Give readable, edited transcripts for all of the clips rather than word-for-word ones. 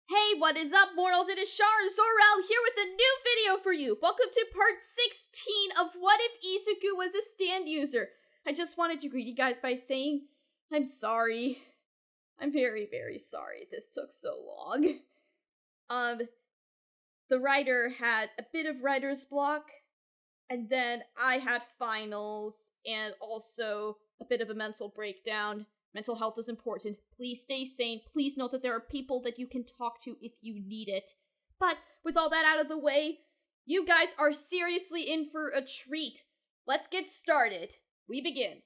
Hey, what is up, mortals? It is zor-el here with a new video for you. Welcome to part 16 of What If Izuku Was a Stand User. I just wanted to greet you guys by saying, I'm sorry. I'm very, very sorry this took so long. The writer had a bit of writer's block, and then I had finals, and also a bit of a mental breakdown. Mental health is important. Please stay sane. Please know that there are people that you can talk to if you need it. But with all that out of the way, you guys are seriously in for a treat. Let's get started. We begin.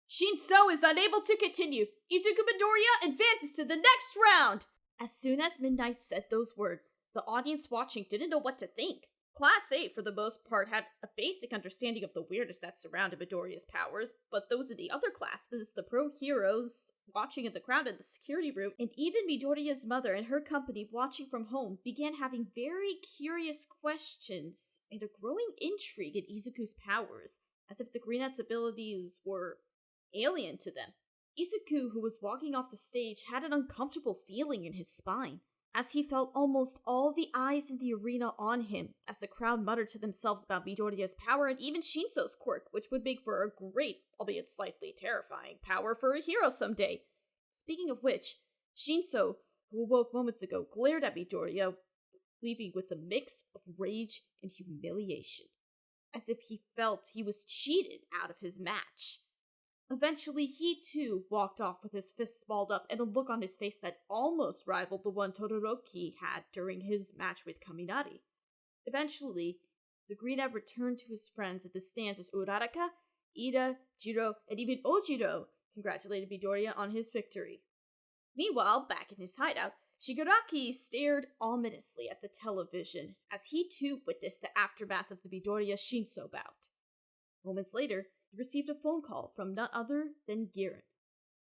Shinso is unable to continue. Izuku Midoriya advances to the next round. As soon as Midnight said those words, the audience watching didn't know what to think. Class A, for the most part, had a basic understanding of the weirdness that surrounded Midoriya's powers, but those in the other classes, the pro heroes watching in the crowd in the security room, and even Midoriya's mother and her company watching from home, began having very curious questions and a growing intrigue in Izuku's powers, as if the Green Knight's abilities were alien to them. Izuku, who was walking off the stage, had an uncomfortable feeling in his spine, as he felt almost all the eyes in the arena on him, as the crowd muttered to themselves about Midoriya's power and even Shinso's quirk, which would make for a great, albeit slightly terrifying, power for a hero someday. Speaking of which, Shinso, who awoke moments ago, glared at Midoriya, leaving with a mix of rage and humiliation, as if he felt he was cheated out of his match. Eventually, he too walked off with his fists balled up and a look on his face that almost rivaled the one Todoroki had during his match with Kaminari. Eventually, the Green Knight returned to his friends at the stands as Uraraka, Ida, Jiro, and even Ojiro congratulated Midoriya on his victory. Meanwhile, back in his hideout, Shigaraki stared ominously at the television as he too witnessed the aftermath of the Midoriya-Shinso bout. Moments later, he received a phone call from none other than Girin.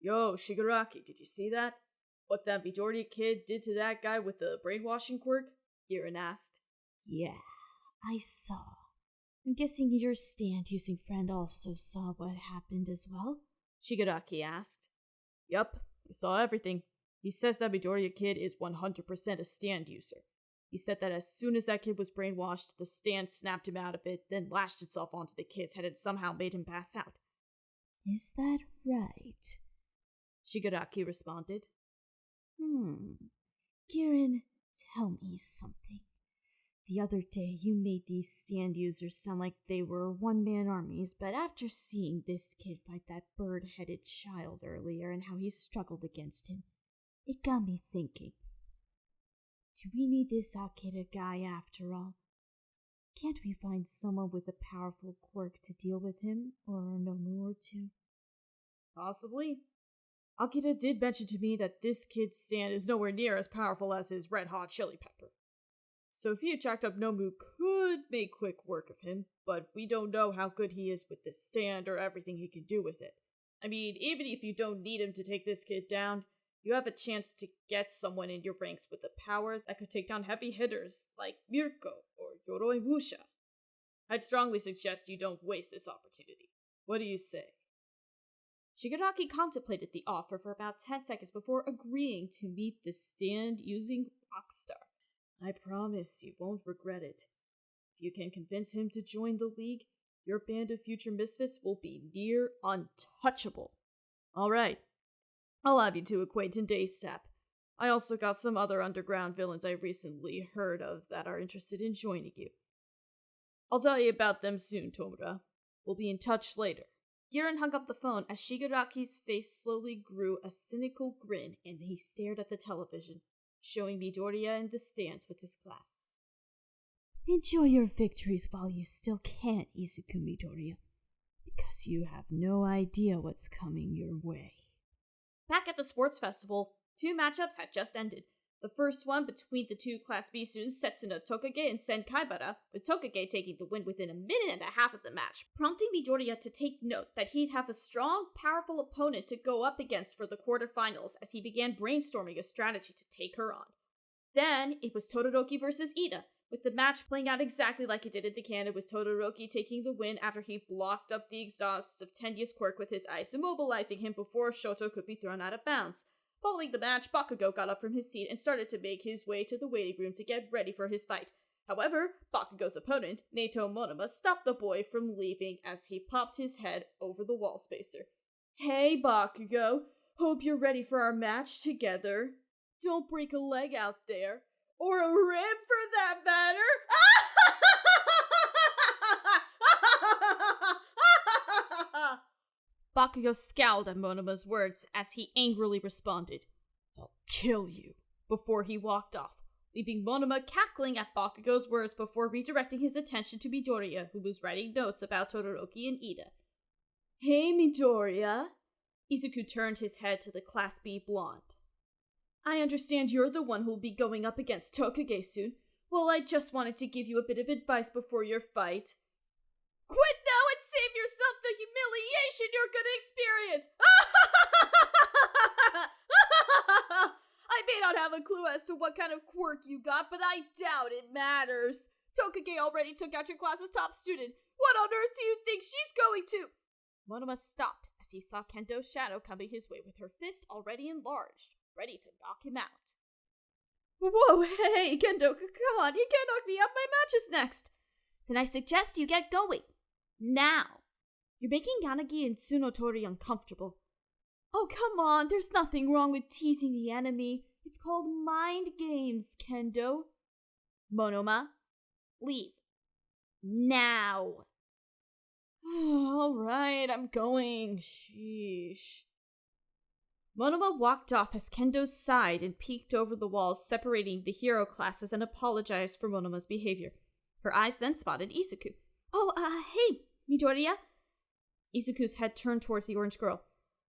Yo, Shigaraki, did you see that? What that Midoriya kid did to that guy with the brainwashing quirk? Girin asked. Yeah, I saw. I'm guessing your stand-using friend also saw what happened as well? Shigaraki asked. Yup, he saw everything. He says that Midoriya kid is 100% a stand user. He said that as soon as that kid was brainwashed, the stand snapped him out of it, then lashed itself onto the kid's head and somehow made him pass out. Is that right? Shigaraki responded. Girin, tell me something. The other day you made these stand users sound like they were one-man armies, but after seeing this kid fight that bird-headed child earlier and how he struggled against him, it got me thinking. Do we need this Akira guy after all? Can't we find someone with a powerful quirk to deal with him, or a Nomu or two? Possibly. Akira did mention to me that this kid's stand is nowhere near as powerful as his red-hot chili pepper. So if he had jacked up Nomu could make quick work of him, but we don't know how good he is with this stand or everything he can do with it. I mean, even if you don't need him to take this kid down, you have a chance to get someone in your ranks with a power that could take down heavy hitters like Mirko or Yoroi Musha. I'd strongly suggest you don't waste this opportunity. What do you say? Shigaraki contemplated the offer for about 10 seconds before agreeing to meet the stand-using rockstar. I promise you won't regret it. If you can convince him to join the league, your band of future misfits will be near untouchable. Alright. I'll have you to acquaintance ASAP. I also got some other underground villains I recently heard of that are interested in joining you. I'll tell you about them soon, Tomura. We'll be in touch later. Girin hung up the phone as Shigaraki's face slowly grew a cynical grin and he stared at the television, showing Midoriya in the stands with his class. Enjoy your victories while you still can, Izuku Midoriya, because you have no idea what's coming your way. Back at the sports festival, 2 matchups had just ended. The first one between the 2 Class B students Setsuna Tokage and Sen Kaibara, with Tokage taking the win within a minute and a half of the match, prompting Midoriya to take note that he'd have a strong, powerful opponent to go up against for the quarterfinals as he began brainstorming a strategy to take her on. Then, it was Todoroki versus Ida, with the match playing out exactly like it did in the canon, with Todoroki taking the win after he blocked up the exhaust of Tenya's quirk with his ice, immobilizing him before Shoto could be thrown out of bounds. Following the match, Bakugo got up from his seat and started to make his way to the waiting room to get ready for his fight. However, Bakugo's opponent, Nato Monoma, stopped the boy from leaving as he popped his head over the wall spacer. "Hey, Bakugo. Hope you're ready for our match together. Don't break a leg out there. Or a rib for that matter." Bakugo scowled at Monoma's words as he angrily responded, "I'll kill you," before he walked off, leaving Monoma cackling at Bakugo's words before redirecting his attention to Midoriya, who was writing notes about Todoroki and Ida. "Hey, Midoriya." Izuku turned his head to the Class B blonde. "I understand you're the one who'll be going up against Tokage soon. Well, I just wanted to give you a bit of advice before your fight. Quit now and save yourself the humiliation you're gonna experience!" I may not have a clue as to what kind of quirk you got, but I doubt it matters. Tokage already took out your class's top student. What on earth do you think she's going to? Monoma stopped as he saw Kendo's shadow coming his way with her fist already enlarged, ready to knock him out. "Whoa, hey, Kendo, come on, you can't knock me out, my match is next." "Then I suggest you get going. Now. You're making Yanagi and Tsunotori uncomfortable." "Oh, come on, there's nothing wrong with teasing the enemy. It's called mind games, Kendo." "Monoma, leave. Now." "Alright, I'm going. Sheesh." Monoma walked off as Kendo sighed and peeked over the walls separating the hero classes and apologized for Monoma's behavior. Her eyes then spotted Izuku. "Oh, hey, Midoriya." Izuku's head turned towards the orange girl.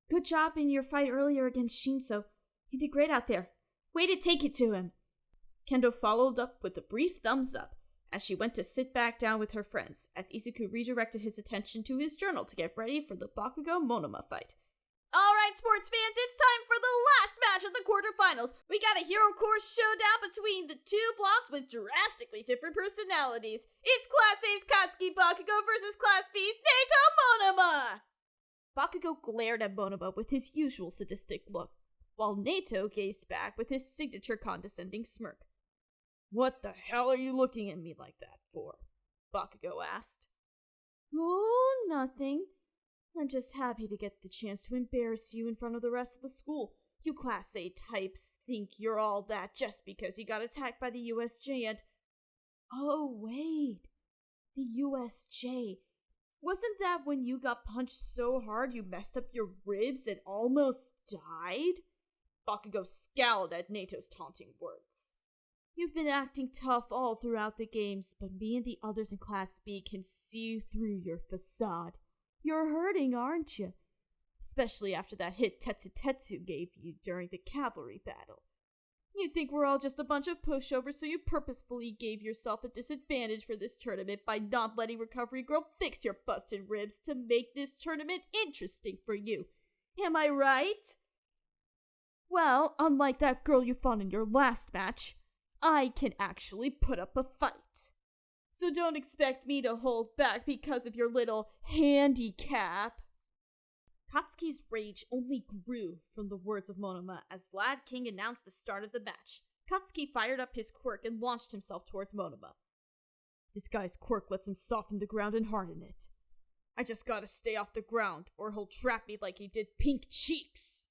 "Good job in your fight earlier against Shinso. You did great out there. Way to take it to him." Kendo followed up with a brief thumbs up as she went to sit back down with her friends, as Izuku redirected his attention to his journal to get ready for the Bakugo-Monoma fight. "Alright, sports fans, it's time for the last match of the quarterfinals. We got a hero course showdown between the two blocks with drastically different personalities. It's Class A's Katsuki Bakugo versus Class B's Nato Monoma!" Bakugo glared at Monoma with his usual sadistic look, while Nato gazed back with his signature condescending smirk. "What the hell are you looking at me like that for?" Bakugo asked. "Oh, nothing. I'm just happy to get the chance to embarrass you in front of the rest of the school. You Class A types think you're all that just because you got attacked by the USJ and—" "Oh, wait. The USJ. Wasn't that when you got punched so hard you messed up your ribs and almost died?" Bakugo scowled at Nato's taunting words. "You've been acting tough all throughout the games, but me and the others in Class B can see through your facade. You're hurting, aren't you? Especially after that hit Tetsu gave you during the cavalry battle. You think we're all just a bunch of pushovers, so you purposefully gave yourself a disadvantage for this tournament by not letting Recovery Girl fix your busted ribs to make this tournament interesting for you. Am I right? Well, unlike that girl you fought in your last match, I can actually put up a fight. So don't expect me to hold back because of your little handicap." Katsuki's rage only grew from the words of Monoma as Vlad King announced the start of the match. Katsuki fired up his quirk and launched himself towards Monoma. "This guy's quirk lets him soften the ground and harden it. I just gotta stay off the ground, or he'll trap me like he did Pink Cheeks."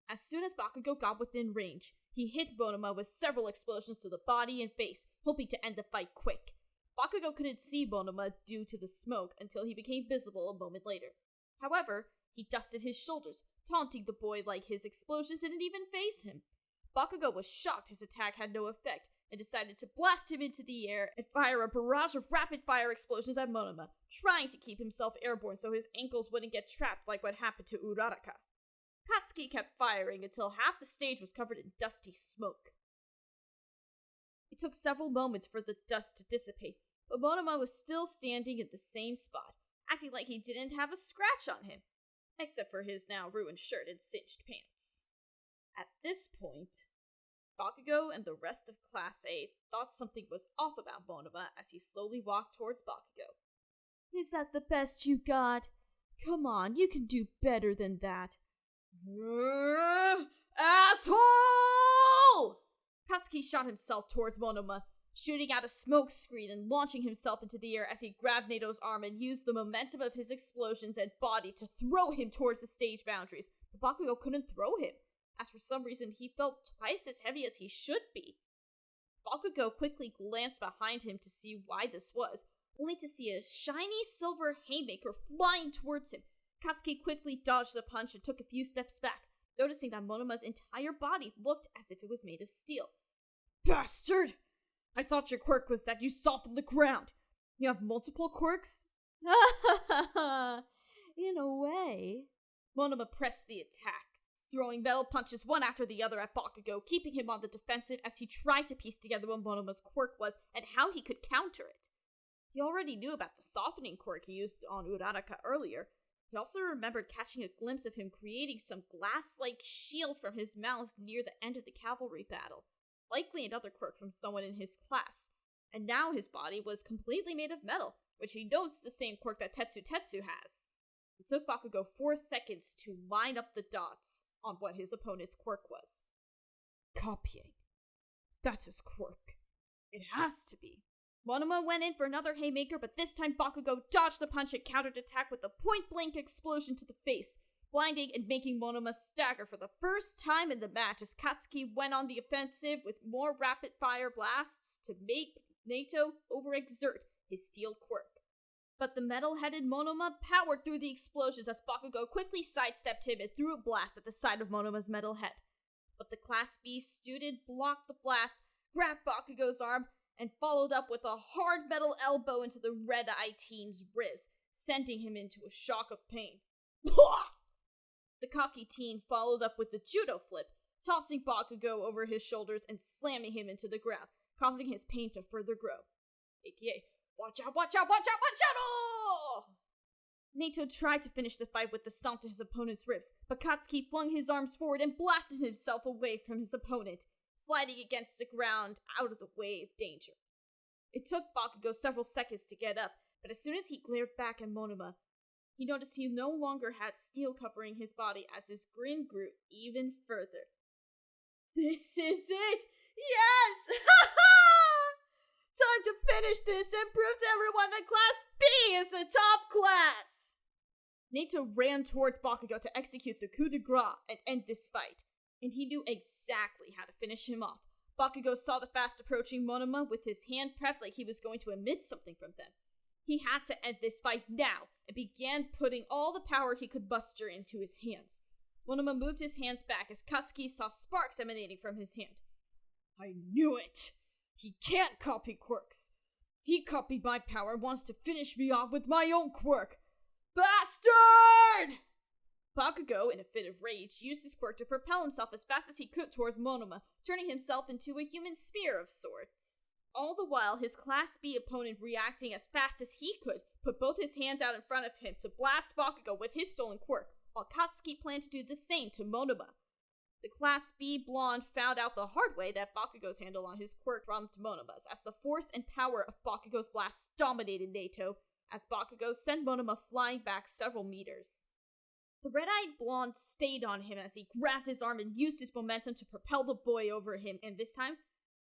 As soon as Bakugo got within range, he hit Monoma with several explosions to the body and face, hoping to end the fight quick. Bakugo couldn't see Monoma due to the smoke until he became visible a moment later. However, he dusted his shoulders, taunting the boy like his explosions didn't even faze him. Bakugo was shocked his attack had no effect, and decided to blast him into the air and fire a barrage of rapid-fire explosions at Monoma, trying to keep himself airborne so his ankles wouldn't get trapped like what happened to Uraraka. Katsuki kept firing until half the stage was covered in dusty smoke. It took several moments for the dust to dissipate, but Monoma was still standing in the same spot, acting like he didn't have a scratch on him, except for his now ruined shirt and singed pants. At this point, Bakugo and the rest of Class A thought something was off about Monoma as he slowly walked towards Bakugo. "Is that the best you got? Come on, you can do better than that. Asshole! Katsuki shot himself towards Monoma, shooting out a smoke screen and launching himself into the air as he grabbed Nato's arm and used the momentum of his explosions and body to throw him towards the stage boundaries. But Bakugo couldn't throw him, as for some reason he felt twice as heavy as he should be. Bakugo quickly glanced behind him to see why this was, only to see a shiny silver haymaker flying towards him. Katsuki quickly dodged the punch and took a few steps back, noticing that Monoma's entire body looked as if it was made of steel. Bastard! I thought your quirk was that you saw from the ground. You have multiple quirks? In a way. Monoma pressed the attack, throwing metal punches one after the other at Bakugo, keeping him on the defensive as he tried to piece together what Monoma's quirk was and how he could counter it. He already knew about the softening quirk he used on Uraraka earlier. He also remembered catching a glimpse of him creating some glass-like shield from his mouth near the end of the cavalry battle, likely another quirk from someone in his class. And now his body was completely made of metal, which he knows is the same quirk that Tetsu has. It took Bakugo 4 seconds to line up the dots on what his opponent's quirk was. Copying. That's his quirk. It has to be. Monoma went in for another haymaker, but this time Bakugo dodged the punch and countered attack with a point-blank explosion to the face, blinding and making Monoma stagger for the first time in the match as Katsuki went on the offensive with more rapid-fire blasts to make Nato overexert his steel quirk. But the metal-headed Monoma powered through the explosions as Bakugo quickly sidestepped him and threw a blast at the side of Monoma's metal head. But the Class B student blocked the blast, grabbed Bakugo's arm, and followed up with a hard metal elbow into the red-eye teen's ribs, sending him into a shock of pain. The cocky teen followed up with the judo flip, tossing Bakugo over his shoulders and slamming him into the ground, causing his pain to further grow. AKA, watch out, watch out, watch out, watch out! Oh! Nato tried to finish the fight with the stomp to his opponent's ribs, but Katsuki flung his arms forward and blasted himself away from his opponent, sliding against the ground out of the way of danger. It took Bakugo several seconds to get up, but as soon as he glared back at Monoma, he noticed he no longer had steel covering his body as his grin grew even further. This is it! Yes! Time to finish this and prove to everyone that Class B is the top class! Nato ran towards Bakugo to execute the coup de grace and end this fight, and he knew exactly how to finish him off. Bakugo saw the fast-approaching Monoma with his hand prepped like he was going to emit something from them. He had to end this fight now, and began putting all the power he could muster into his hands. Monoma moved his hands back as Katsuki saw sparks emanating from his hand. I knew it! He can't copy quirks! He copied my power and wants to finish me off with my own quirk! Bastard! Bakugo, in a fit of rage, used his quirk to propel himself as fast as he could towards Monoma, turning himself into a human spear of sorts. All the while, his Class B opponent, reacting as fast as he could, put both his hands out in front of him to blast Bakugo with his stolen quirk, while Katsuki planned to do the same to Monoma. The Class B blonde found out the hard way that Bakugo's handle on his quirk trumped Monoma's, as the force and power of Bakugo's blast dominated Nato, as Bakugo sent Monoma flying back several meters. The red-eyed blonde stayed on him as he grabbed his arm and used his momentum to propel the boy over him, and this time,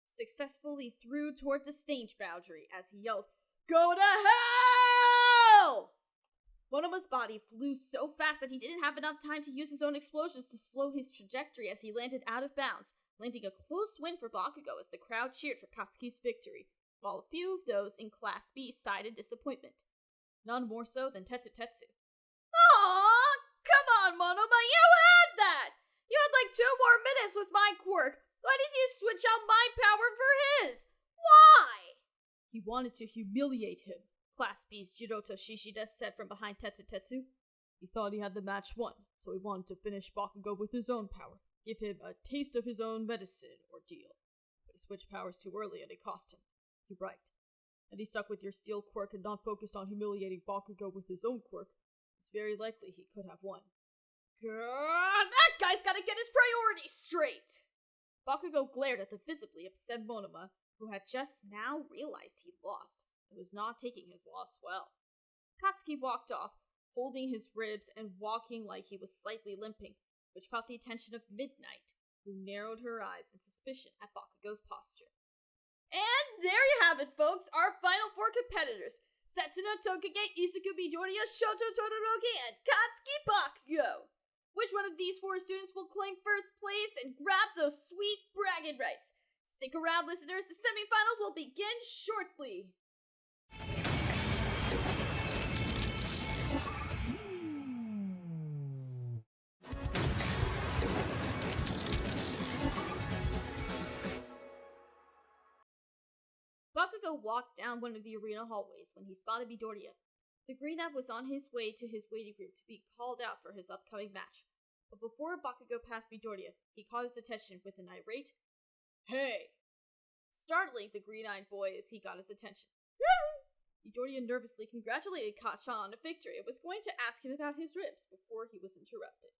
successfully threw towards the stage boundary as he yelled, "Go to hell!" Monoma's body flew so fast that he didn't have enough time to use his own explosions to slow his trajectory as he landed out of bounds, landing a close win for Bakugo as the crowd cheered for Katsuki's victory, while a few of those in Class B sighed in disappointment. None more so than Tetsu. Aww! Come on, Monoma, you had that! You had like 2 more minutes with my quirk. Why didn't you switch out my power for his? Why? He wanted to humiliate him, Class B's Jiroto Shishida said from behind Tetsu. He thought he had the match won, so he wanted to finish Bakugo with his own power, give him a taste of his own medicine ordeal. But he switched powers too early and it cost him. You're right. Had he stuck with your steel quirk and not focused on humiliating Bakugo with his own quirk, it's very likely he could have won. Grrr, that guy's gotta get his priorities straight! Bakugo glared at the visibly upset Monoma, who had just now realized he'd lost, and was not taking his loss well. Katsuki walked off, holding his ribs and walking like he was slightly limping. which caught the attention of Midnight, who narrowed her eyes in suspicion at Bakugo's posture. And there you have it, folks, our final four competitors. Setsuna, Tokage, Izuku, Midoriya, Shoto, Todoroki, and Katsuki Bakugo. Which one of these four students will claim first place and grab those sweet bragging rights? Stick around, listeners, the semifinals will begin shortly. Bakugo walked down one of the arena hallways when he spotted Midoriya. The Green Ab was on his way to his waiting room to be called out for his upcoming match. But before Bakugo passed Midoriya, he caught his attention with an irate, "Hey!" startling the green-eyed boy as he got his attention. Midoriya nervously congratulated Kacchan on a victory and was going to ask him about his ribs before he was interrupted.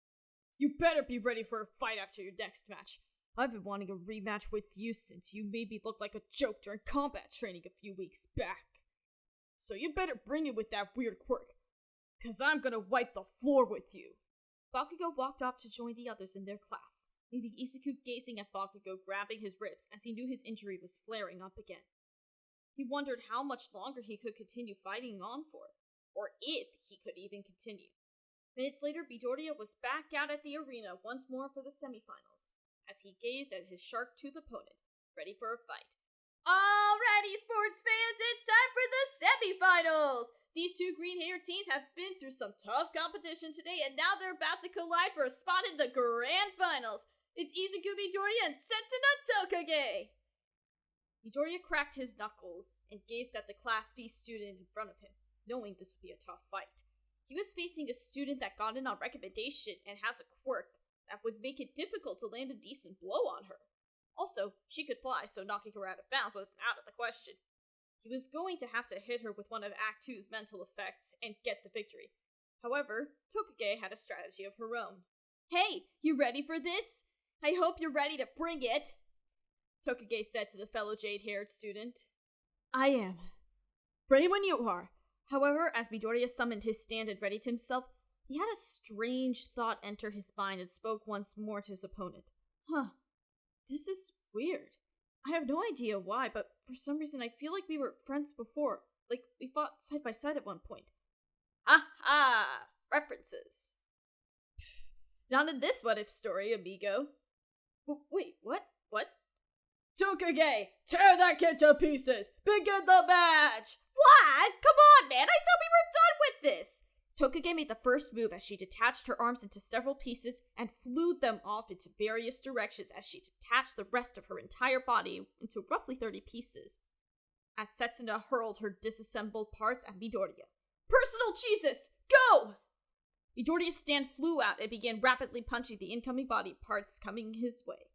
"You better be ready for a fight after your next match. I've been wanting a rematch with you since you made me look like a joke during combat training a few weeks back. So you better bring it with that weird quirk, 'cause I'm gonna wipe the floor with you." Bakugo walked off to join the others in their class, leaving Izuku gazing at Bakugo grabbing his ribs as he knew his injury was flaring up again. He wondered how much longer he could continue fighting on for, or if he could even continue. Minutes later, Midoriya was back out at the arena once more for the semifinals, as he gazed at his shark-toothed opponent, ready for a fight. Alrighty, sports fans, it's time for the semifinals! These two green-haired teams have been through some tough competition today, and now they're about to collide for a spot in the grand finals. It's Izuku, Midoriya, and Setsuna Tokage! Midoriya cracked his knuckles and gazed at the Class B student in front of him, knowing this would be a tough fight. He was facing a student that got in on recommendation and has a quirk that would make it difficult to land a decent blow on her. Also, she could fly, so knocking her out of bounds was out of the question. He was going to have to hit her with one of Act 2's mental effects and get the victory. However, Tokage had a strategy of her own. "Hey, you ready for this? I hope you're ready to bring it," Tokage said to the fellow jade-haired student. "I am. Ready when you are." However, as Midoriya summoned his stand and readied himself, he had a strange thought enter his mind and spoke once more to his opponent. This is weird. I have no idea why, but for some reason I feel like we were friends before. Like, we fought side by side at one point. Ha! References. Not in this what-if story, amigo. Wait, what? Tokage, tear that kid to pieces! Begin the match! What? Come on, man! I thought we were done with this! Tokage made the first move as she detached her arms into several pieces and flew them off into various directions as she detached the rest of her entire body into roughly 30 pieces. As Setsuna hurled her disassembled parts at Midoriya. "Personal Jesus! Go!" Midoriya's stand flew out and began rapidly punching the incoming body parts coming his way.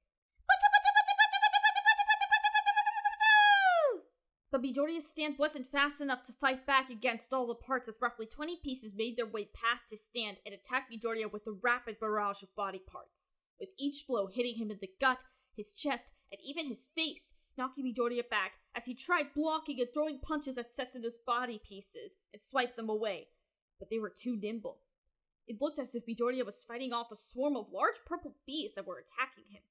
But Midoriya's stand wasn't fast enough to fight back against all the parts as roughly 20 pieces made their way past his stand and attacked Midoriya with a rapid barrage of body parts, with each blow hitting him in the gut, his chest, and even his face, knocking Midoriya back as he tried blocking and throwing punches at Setsuna's body pieces and swiped them away, but they were too nimble. It looked as if Midoriya was fighting off a swarm of large purple bees that were attacking him.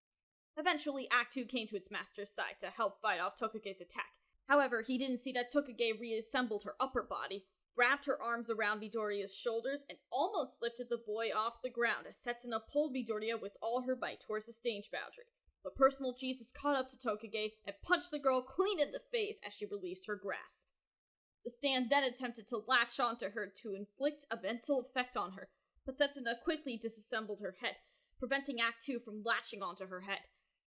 Eventually, Act 2 came to its master's side to help fight off Tokage's attack. However, he didn't see that Tokage reassembled her upper body, wrapped her arms around Midoriya's shoulders, and almost lifted the boy off the ground as Setsuna pulled Midoriya with all her might towards the stage boundary. But Personal Jesus caught up to Tokage and punched the girl clean in the face as she released her grasp. The stand then attempted to latch onto her to inflict a mental effect on her, but Setsuna quickly disassembled her head, preventing Act 2 from latching onto her head.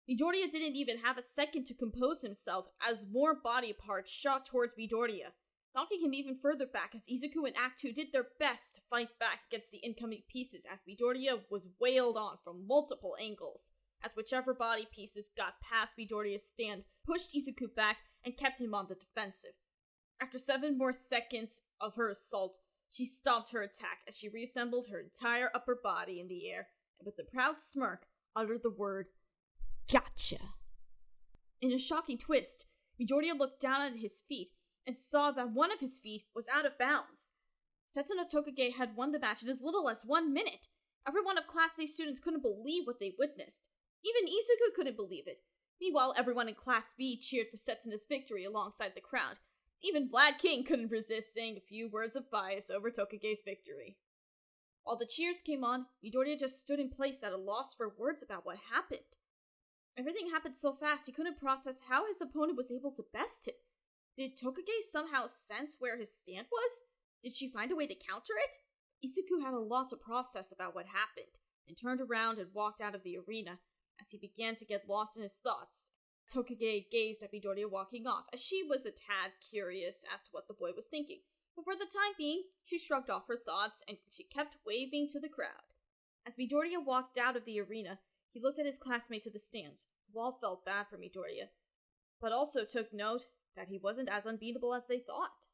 Midoriya didn't even have a second to compose himself as more body parts shot towards Midoriya, knocking him even further back as Izuku and Act 2 did their best to fight back against the incoming pieces as Midoriya was wailed on from multiple angles, as whichever body pieces got past Midoriya's stand pushed Izuku back and kept him on the defensive. After 7 more seconds of her assault, she stopped her attack as she reassembled her entire upper body in the air and with a proud smirk uttered the word, "Gotcha." In a shocking twist, Midoriya looked down at his feet and saw that one of his feet was out of bounds. Setsuna Tokage had won the match in as little as 1 minute, Every one of Class A students couldn't believe what they witnessed. Even Izuku couldn't believe it. Meanwhile, everyone in Class B cheered for Setsuna's victory alongside the crowd. Even Vlad King couldn't resist saying a few words of bias over Tokage's victory. While the cheers came on, Midoriya just stood in place at a loss for words about what happened. Everything happened so fast he couldn't process how his opponent was able to best him. Did Tokage somehow sense where his stand was? Did she find a way to counter it? Izuku had a lot to process about what happened, and turned around and walked out of the arena as he began to get lost in his thoughts. Tokage gazed at Midoriya walking off, as she was a tad curious as to what the boy was thinking. But for the time being, she shrugged off her thoughts, and she kept waving to the crowd. As Midoriya walked out of the arena, he looked at his classmates at the stands, who all felt bad for Midoriya, but also took note that he wasn't as unbeatable as they thought.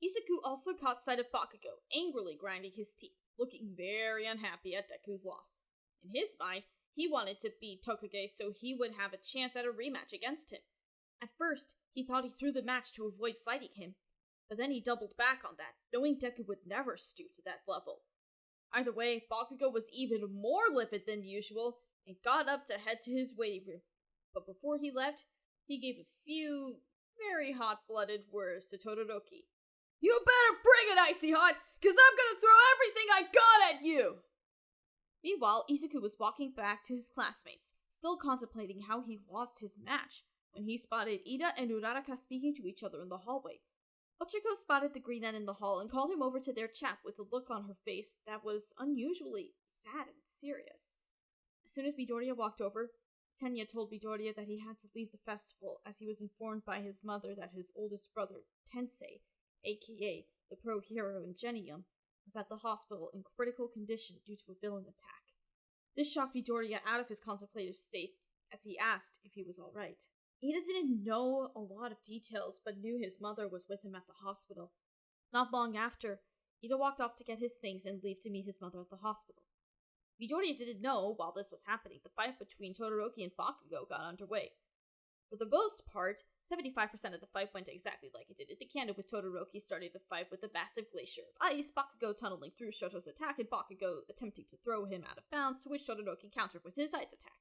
Izuku also caught sight of Bakugo, angrily grinding his teeth, looking very unhappy at Deku's loss. In his mind, he wanted to beat Tokage so he would have a chance at a rematch against him. At first, he thought he threw the match to avoid fighting him, but then he doubled back on that, knowing Deku would never stoop to that level. Either way, Bakugo was even more livid than usual and got up to head to his waiting room. But before he left, he gave a few very hot-blooded words to Todoroki. "You better bring it, Icy Hot, cause I'm gonna throw everything I got at you!" Meanwhile, Izuku was walking back to his classmates, still contemplating how he lost his match, when he spotted Ida and Uraraka speaking to each other in the hallway. Ochiko spotted the greenette in the hall and called him over to their chat with a look on her face that was unusually sad and serious. As soon as Midoriya walked over, Tenya told Midoriya that he had to leave the festival as he was informed by his mother that his oldest brother, Tensei, aka the pro hero Ingenium, was at the hospital in critical condition due to a villain attack. This shocked Midoriya out of his contemplative state as he asked if he was alright. Ida didn't know a lot of details, but knew his mother was with him at the hospital. Not long after, Ida walked off to get his things and leave to meet his mother at the hospital. Midoriya didn't know, while this was happening, the fight between Todoroki and Bakugo got underway. For the most part, 75% of the fight went exactly like it did at the canon, with Todoroki starting the fight with a massive glacier of ice, Bakugo tunneling through Shoto's attack, and Bakugo attempting to throw him out of bounds, to which Todoroki countered with his ice attack.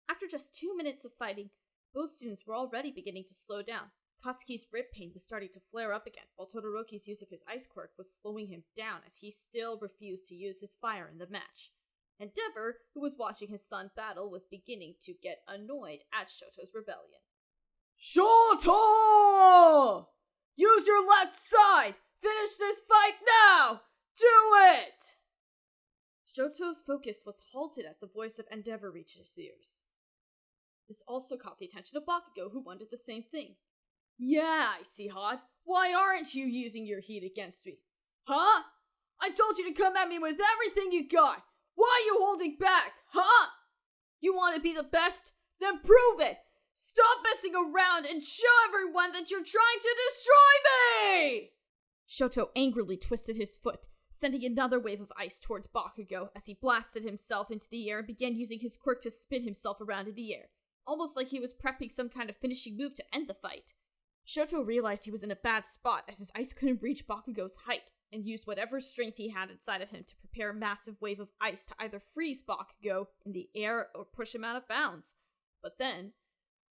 After just 2 minutes of fighting, both students were already beginning to slow down. Katsuki's rib pain was starting to flare up again, while Todoroki's use of his ice quirk was slowing him down as he still refused to use his fire in the match. Endeavor, who was watching his son battle, was beginning to get annoyed at Shoto's rebellion. "Shoto! Use your left side! Finish this fight now! Do it!" Shoto's focus was halted as the voice of Endeavor reached his ears. This also caught the attention of Bakugo, who wondered the same thing. "Yeah, Icy Hot, why aren't you using your heat against me? Huh? I told you to come at me with everything you got! Why are you holding back, huh? You want to be the best? Then prove it! Stop messing around and show everyone that you're trying to destroy me!" Shoto angrily twisted his foot, sending another wave of ice towards Bakugo as he blasted himself into the air and began using his quirk to spin himself around in the air, almost like he was prepping some kind of finishing move to end the fight. Shoto realized he was in a bad spot as his ice couldn't reach Bakugo's height, and used whatever strength he had inside of him to prepare a massive wave of ice to either freeze Bakugo in the air or push him out of bounds. But then,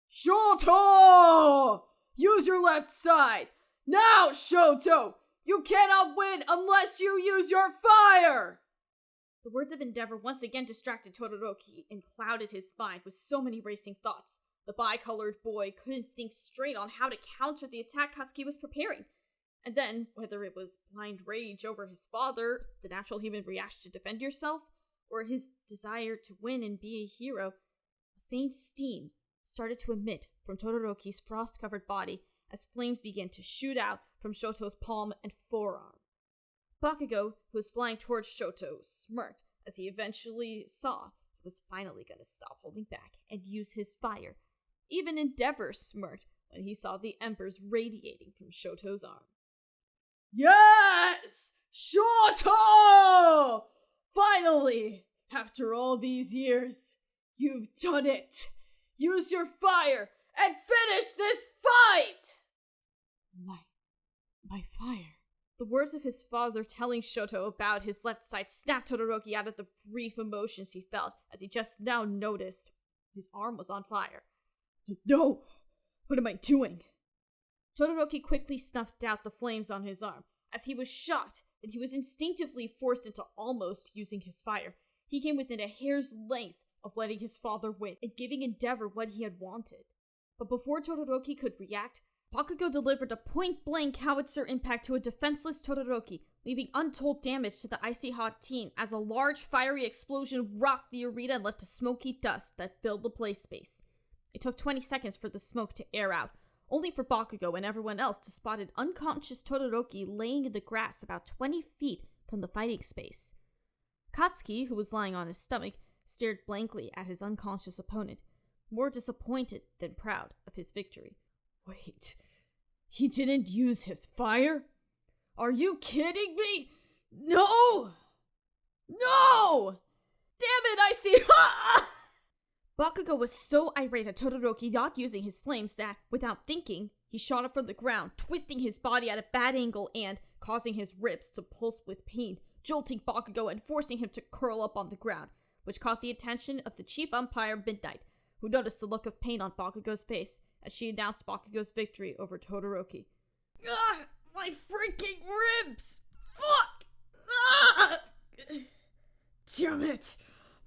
"Shoto! Use your left side! Now, Shoto! You cannot win unless you use your fire!" The words of Endeavor once again distracted Todoroki and clouded his mind with so many racing thoughts. The bicolored boy couldn't think straight on how to counter the attack Katsuki was preparing. And then, whether it was blind rage over his father, the natural human reaction to defend yourself, or his desire to win and be a hero, a faint steam started to emit from Todoroki's frost-covered body as flames began to shoot out from Shoto's palm and forearm. Bakugo, who was flying towards Shoto, smirked as he eventually saw he was finally going to stop holding back and use his fire. Even Endeavor smirked when he saw the embers radiating from Shoto's arm. "Yes! Shoto! Finally! After all these years, you've done it! Use your fire and finish this fight!" My fire. The words of his father telling Shoto about his left side snapped Todoroki out of the brief emotions he felt as he just now noticed his arm was on fire. No! What am I doing? Todoroki quickly snuffed out the flames on his arm, as he was shocked that he was instinctively forced into almost using his fire. He came within a hair's length of letting his father win and giving Endeavor what he had wanted. But before Todoroki could react, Bakugo delivered a point-blank howitzer impact to a defenseless Todoroki, leaving untold damage to the icy hot teen as a large fiery explosion rocked the arena and left a smoky dust that filled the play space. It took 20 seconds for the smoke to air out, only for Bakugo and everyone else to spot an unconscious Todoroki laying in the grass about 20 feet from the fighting space. Katsuki, who was lying on his stomach, stared blankly at his unconscious opponent, more disappointed than proud of his victory. Wait, he didn't use his fire? Are you kidding me? No! No! Damn it, I see! Bakugo was so irate at Todoroki not using his flames that, without thinking, he shot up from the ground, twisting his body at a bad angle and causing his ribs to pulse with pain, jolting Bakugo and forcing him to curl up on the ground, which caught the attention of the chief umpire Midnight, who noticed the look of pain on Bakugo's face as she announced Bakugo's victory over Todoroki. Ah! My freaking ribs! Fuck! Ah! Damn it!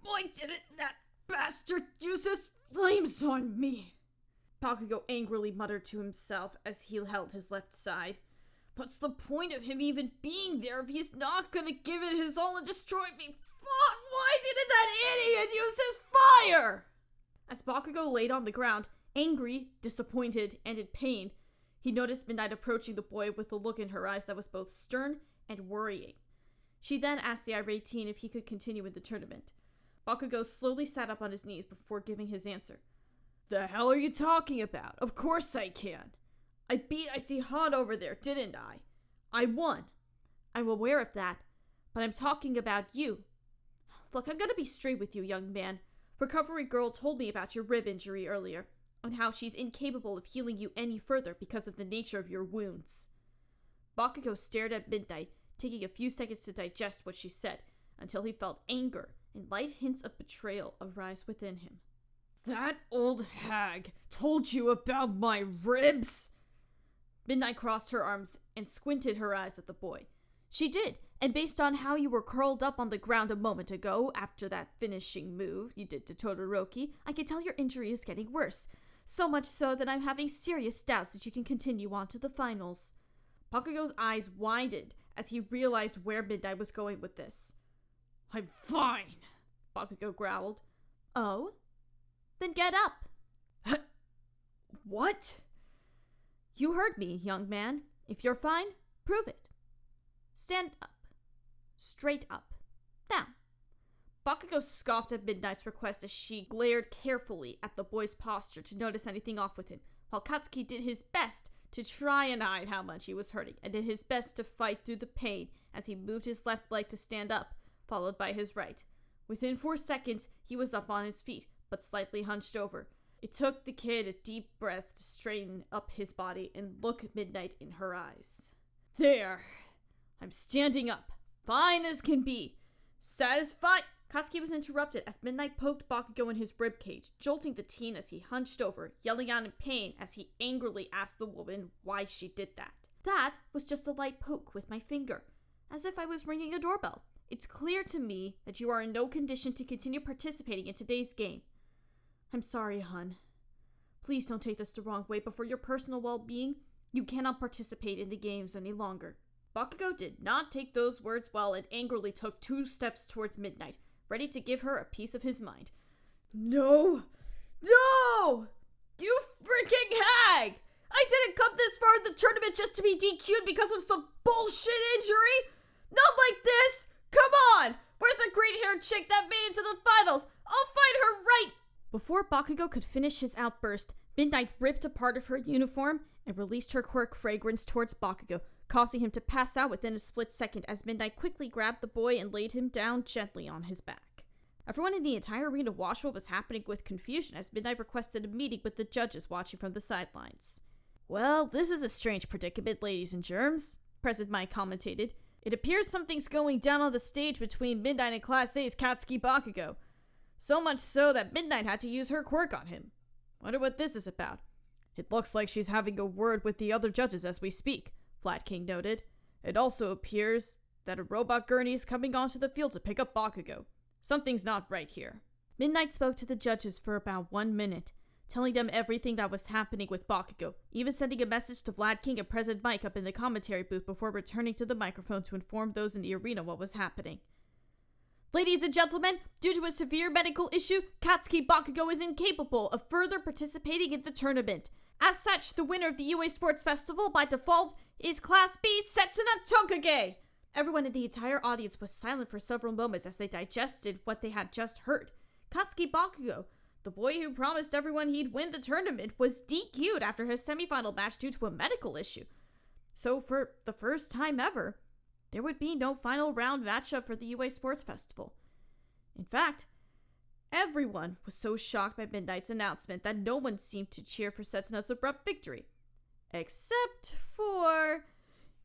Why didn't that bastard use his flames on me? Bakugo angrily muttered to himself as he held his left side. What's the point of him even being there if he's not gonna give it his all and destroy me? Fuck! Why didn't that idiot use his fire? As Bakugo laid on the ground, angry, disappointed, and in pain, he noticed Midnight approaching the boy with a look in her eyes that was both stern and worrying. She then asked the irate teen if he could continue in the tournament. Bakugo slowly sat up on his knees before giving his answer. The hell are you talking about? Of course I can. I beat Icy Hot over there, didn't I? I won. I'm aware of that, but I'm talking about you. Look, I'm gonna be straight with you, young man. Recovery Girl told me about your rib injury earlier, and how she's incapable of healing you any further because of the nature of your wounds. Bakugo stared at Midnight, taking a few seconds to digest what she said, until he felt anger and light hints of betrayal arise within him. That old hag told you about my ribs? Midnight crossed her arms and squinted her eyes at the boy. She did, and based on how you were curled up on the ground a moment ago after that finishing move you did to Todoroki, I can tell your injury is getting worse. So much so that I'm having serious doubts that you can continue on to the finals. Bakugo's eyes widened as he realized where Midnight was going with this. I'm fine, Bakugo growled. Oh? Then get up. What? You heard me, young man. If you're fine, prove it. Stand up. Straight up. Now. Bakugo scoffed at Midnight's request as she glared carefully at the boy's posture to notice anything off with him, while Katsuki did his best to try and hide how much he was hurting, and did his best to fight through the pain as he moved his left leg to stand up, followed by his right. Within 4 seconds, he was up on his feet, but slightly hunched over. It took the kid a deep breath to straighten up his body and look Midnight in her eyes. There! I'm standing up, fine as can be. Satisfied? Katsuki was interrupted as Midnight poked Bakugo in his ribcage, jolting the teen as he hunched over, yelling out in pain as he angrily asked the woman why she did that. That was just a light poke with my finger, as if I was ringing a doorbell. It's clear to me that you are in no condition to continue participating in today's game. I'm sorry, hun. Please don't take this the wrong way, but for your personal well-being, you cannot participate in the games any longer. Bakugo did not take those words well and angrily took 2 steps towards Midnight, ready to give her a piece of his mind. No! No! You freaking hag! I didn't come this far in the tournament just to be DQ'd because of some bullshit injury! Not like this! Come on! Where's the green-haired chick that made it to the finals? I'll fight her right— Before Bakugo could finish his outburst, Midnight ripped a part of her uniform and released her quirk fragrance towards Bakugo, causing him to pass out within a split second as Midnight quickly grabbed the boy and laid him down gently on his back. Everyone in the entire arena watched what was happening with confusion as Midnight requested a meeting with the judges watching from the sidelines. Well, this is a strange predicament, ladies and germs. President Mike commentated. It appears something's going down on the stage between Midnight and Class A's Katsuki Bakugo. So much so that Midnight had to use her quirk on him. Wonder what this is about. It looks like she's having a word with the other judges as we speak, Flat King noted. It also appears that a robot gurney is coming onto the field to pick up Bakugo. Something's not right here. Midnight spoke to the judges for about 1 minute, telling them everything that was happening with Bakugo, even sending a message to Vlad King and President Mike up in the commentary booth before returning to the microphone to inform those in the arena what was happening. Ladies and gentlemen, due to a severe medical issue, Katsuki Bakugo is incapable of further participating in the tournament. As such, the winner of the UA Sports Festival by default is Class B Setsuna Tokage! Everyone in the entire audience was silent for several moments as they digested what they had just heard. Katsuki Bakugo, the boy who promised everyone he'd win the tournament, was DQ'd after his semifinal match due to a medical issue. So for the first time ever, there would be no final round matchup for the UA Sports Festival. In fact, everyone was so shocked by Midnight's announcement that no one seemed to cheer for Setsuna's abrupt victory. Except for...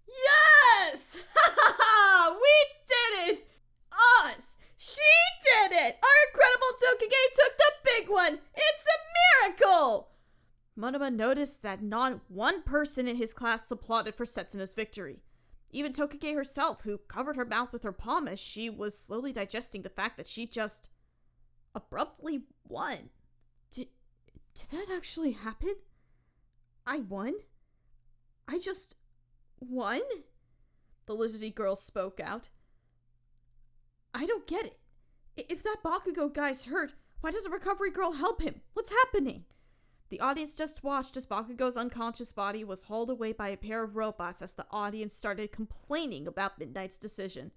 Yes! Ha ha ha! We did it! Us! She did it! Our incredible Tokage took the big one! It's a miracle! Monoma noticed that not one person in his class applauded for Setsuna's victory. Even Tokage herself, who covered her mouth with her palm as she was slowly digesting the fact that she just abruptly won. Did that actually happen? I won? I just won? The lizardy girl spoke out. I don't get it. If that Bakugo guy's hurt, why doesn't Recovery Girl help him? What's happening? The audience just watched as Bakugo's unconscious body was hauled away by a pair of robots as the audience started complaining about Midnight's decision.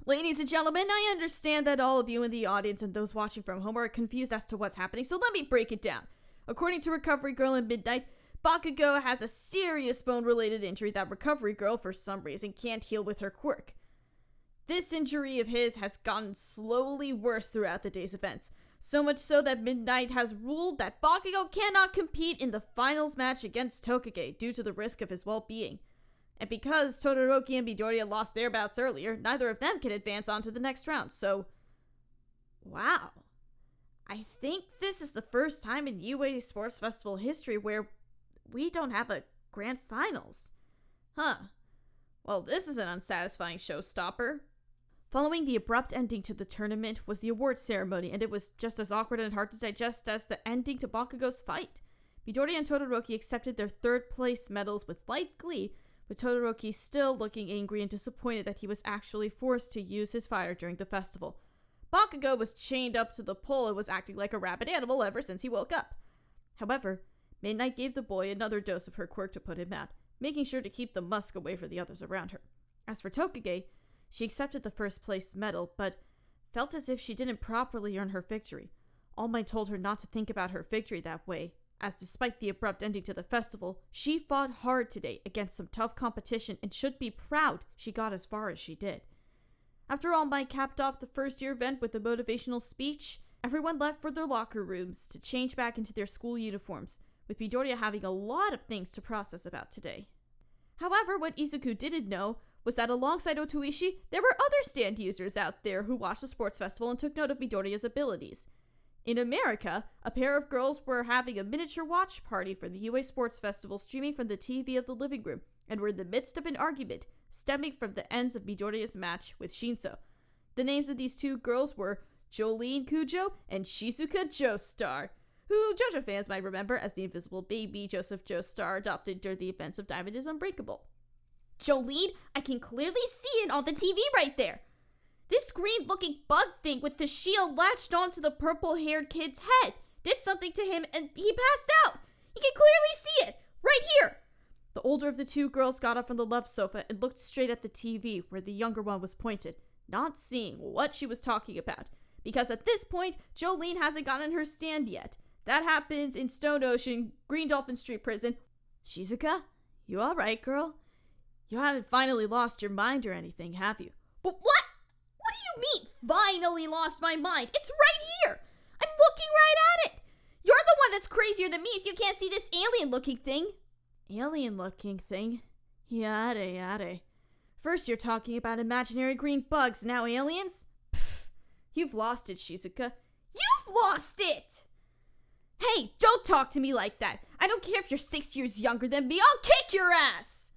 Ladies and gentlemen, I understand that all of you in the audience and those watching from home are confused as to what's happening, so let me break it down. According to Recovery Girl and Midnight, Bakugo has a serious bone-related injury that Recovery Girl, for some reason, can't heal with her quirk. This injury of his has gotten slowly worse throughout the day's events, so much so that Midnight has ruled that Bakugo cannot compete in the finals match against Tokage due to the risk of his well-being. And because Todoroki and Midoriya lost their bouts earlier, neither of them can advance on to the next round, so... Wow. I think this is the first time in UA Sports Festival history where we don't have a grand finals. Huh. Well, this is an unsatisfying showstopper. Following the abrupt ending to the tournament was the awards ceremony, and it was just as awkward and hard to digest as the ending to Bakugo's fight. Midoriya and Todoroki accepted their third-place medals with light glee, with Todoroki still looking angry and disappointed that he was actually forced to use his fire during the festival. Bakugo was chained up to the pole and was acting like a rabid animal ever since he woke up. However, Midnight gave the boy another dose of her quirk to put him out, making sure to keep the musk away from the others around her. As for Tokage, she accepted the first-place medal, but felt as if she didn't properly earn her victory. All Might told her not to think about her victory that way, as despite the abrupt ending to the festival, she fought hard today against some tough competition and should be proud she got as far as she did. After All Might capped off the first-year event with a motivational speech, everyone left for their locker rooms to change back into their school uniforms, with Midoriya having a lot of things to process about today. However, what Izuku didn't know was that alongside Otoishi, there were other stand users out there who watched the sports festival and took note of Midoriya's abilities. In America, a pair of girls were having a miniature watch party for the UA Sports Festival streaming from the TV of the living room, and were in the midst of an argument stemming from the ends of Midoriya's match with Shinso. The names of these two girls were Jolene Kujo and Shizuka Joestar, who JoJo fans might remember as the invisible baby Joseph Joestar adopted during the events of Diamond is Unbreakable. Jolene, I can clearly see it on the TV right there. This green-looking bug thing with the shield latched onto the purple-haired kid's head did something to him and he passed out. You can clearly see it, right here. The older of the two girls got up from the left sofa and looked straight at the TV where the younger one was pointed, not seeing what she was talking about. Because at this point, Jolene hasn't gotten her stand yet. That happens in Stone Ocean, Green Dolphin Street Prison. Shizuka, you alright, girl? You haven't finally lost your mind or anything, have you? But what? What do you mean, finally lost my mind? It's right here! I'm looking right at it! You're the one that's crazier than me if you can't see this alien-looking thing. Alien-looking thing? Yada yada. First you're talking about imaginary green bugs, now aliens? Pfft, you've lost it, Shizuka. You've lost it! Hey, don't talk to me like that. I don't care if you're 6 years younger than me, I'll kick your ass!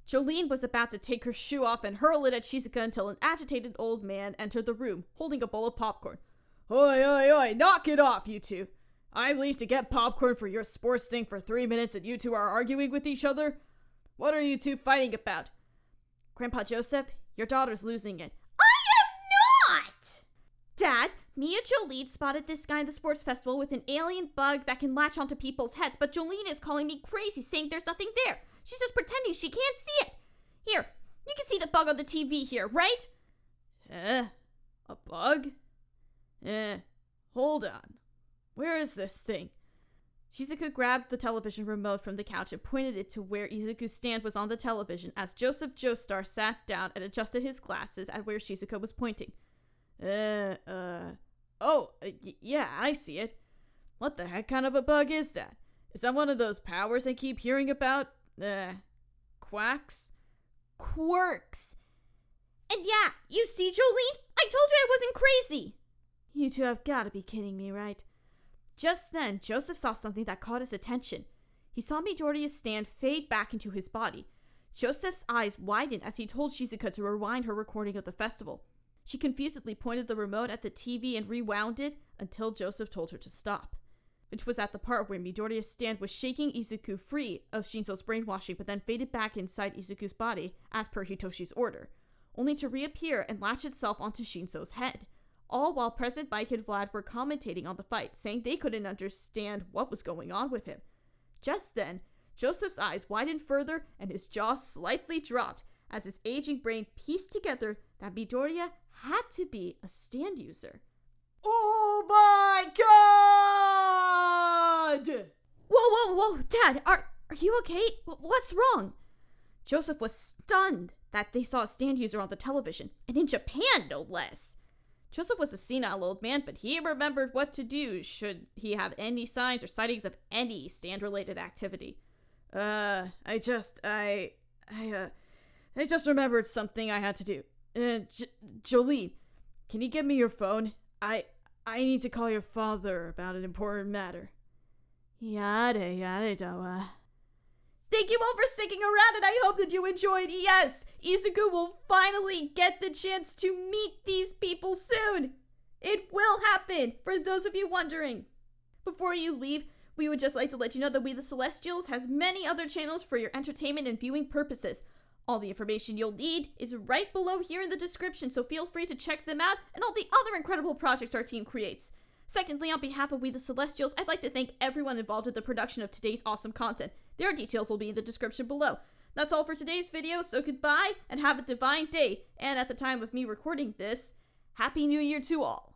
Jolene was about to take her shoe off and hurl it at Shizuka until an agitated old man entered the room, holding a bowl of popcorn. Oi, oi, oi, knock it off, you two. I leave to get popcorn for your sports thing for 3 minutes and you two are arguing with each other? What are you two fighting about? Grandpa Joseph, your daughter's losing it. I am not! Dad, me and Jolene spotted this guy in the sports festival with an alien bug that can latch onto people's heads, but Jolene is calling me crazy, saying there's nothing there. She's just pretending she can't see it. Here, you can see the bug on the TV here, right? A bug? Hold on. Where is this thing? Shizuka grabbed the television remote from the couch and pointed it to where Izuku's stand was on the television as Joseph Joestar sat down and adjusted his glasses at where Shizuka was pointing. Yeah, I see it. What the heck kind of a bug is that? Is that one of those powers I keep hearing about? Quacks? Quirks. And yeah, you see, Jolene? I told you I wasn't crazy. You two have gotta be kidding me, right? Just then, Joseph saw something that caught his attention. He saw Midoriya's stand fade back into his body. Joseph's eyes widened as he told Shizuka to rewind her recording of the festival. She confusedly pointed the remote at the TV and rewound it until Joseph told her to stop, which was at the part where Midoriya's stand was shaking Izuku free of Shinso's brainwashing but then faded back inside Izuku's body as per Hitoshi's order, only to reappear and latch itself onto Shinso's head. All while present Mike and Vlad were commentating on the fight, saying they couldn't understand what was going on with him. Just then, Joseph's eyes widened further and his jaw slightly dropped as his aging brain pieced together that Midoriya had to be a stand user. Oh my god! Whoa, Dad, are you okay? What's wrong? Joseph was stunned that they saw a stand user on the television, and in Japan, no less. Joseph was a senile old man, but he remembered what to do should he have any signs or sightings of any stand-related activity. I just remembered something I had to do. Jolene, can you give me your phone? I need to call your father about an important matter. Yada. Thank you all for sticking around, and I hope that you enjoyed. Yes, Izuku will finally get the chance to meet these people soon. It will happen, for those of you wondering. Before you leave, we would just like to let you know that We the Celestials has many other channels for your entertainment and viewing purposes. All the information you'll need is right below here in the description, so feel free to check them out and all the other incredible projects our team creates. Secondly, on behalf of We the Celestials, I'd like to thank everyone involved with the production of today's awesome content. Their details will be in the description below. That's all for today's video, so goodbye and have a divine day. And at the time of me recording this, Happy New Year to all.